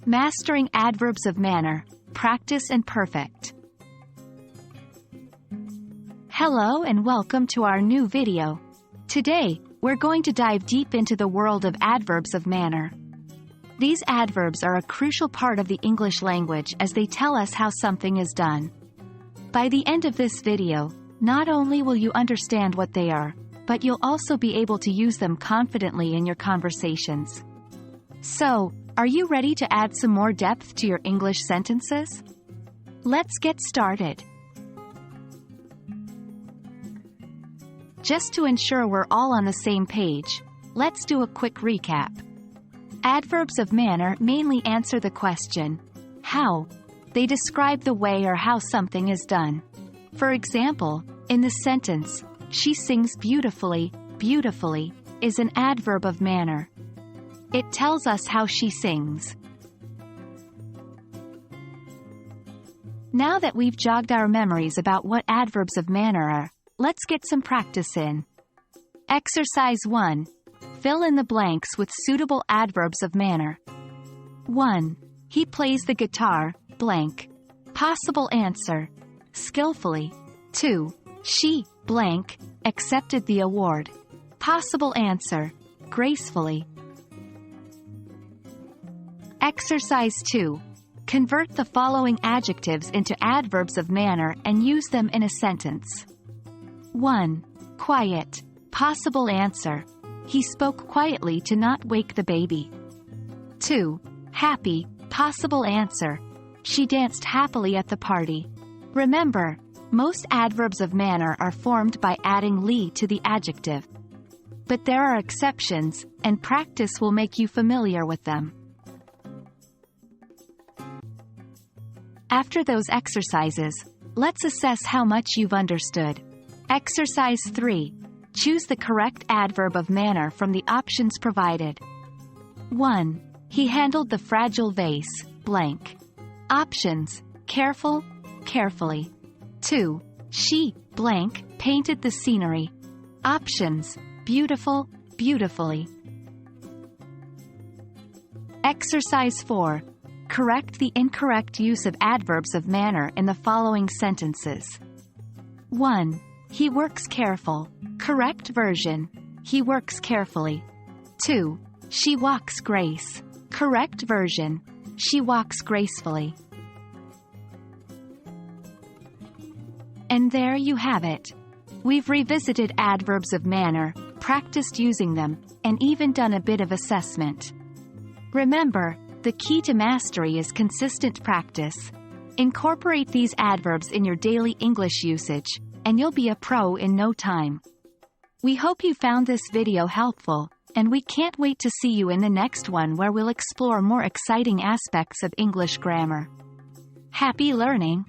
Mastering Adverbs of Manner, Practice and Perfect. Hello and welcome to our new video. Today, we're going to dive deep into the world of adverbs of manner. These adverbs are a crucial part of the English language as they tell us how something is done. By the end of this video, not only will you understand what they are, but you'll also be able to use them confidently in your conversations. So, are you ready to add some more depth to your English sentences? Let's get started. Just to ensure we're all on the same page, let's do a quick recap. Adverbs of manner mainly answer the question, how? They describe the way or how something is done. For example, in the sentence, she sings beautifully, beautifully, is an adverb of manner. It tells us how she sings. Now that we've jogged our memories about what adverbs of manner are, let's get some practice in. Exercise 1. Fill in the blanks with suitable adverbs of manner. 1. He plays the guitar, blank. Possible answer. Skillfully. 2. She, blank, accepted the award. Possible answer. Gracefully. Exercise 2. Convert the following adjectives into adverbs of manner and use them in a sentence. 1. Quiet. Possible answer. He spoke quietly to not wake the baby. 2. Happy. Possible answer. She danced happily at the party. Remember, most adverbs of manner are formed by adding "ly" to the adjective. But there are exceptions, and practice will make you familiar with them. After those exercises, let's assess how much you've understood. Exercise 3. Choose the correct adverb of manner from the options provided. 1. He handled the fragile vase, blank. Options: careful, carefully. 2. She, blank, painted the scenery. Options: beautiful, beautifully. Exercise 4. Correct the incorrect use of adverbs of manner in the following sentences. 1. He works careful. Correct version: he works carefully. 2. She walks grace. Correct version: she walks gracefully. And there you have it. We've revisited adverbs of manner, practiced using them, and even done a bit of assessment. Remember, the key to mastery is consistent practice. Incorporate these adverbs in your daily English usage, and you'll be a pro in no time. We hope you found this video helpful, and we can't wait to see you in the next one where we'll explore more exciting aspects of English grammar. Happy learning!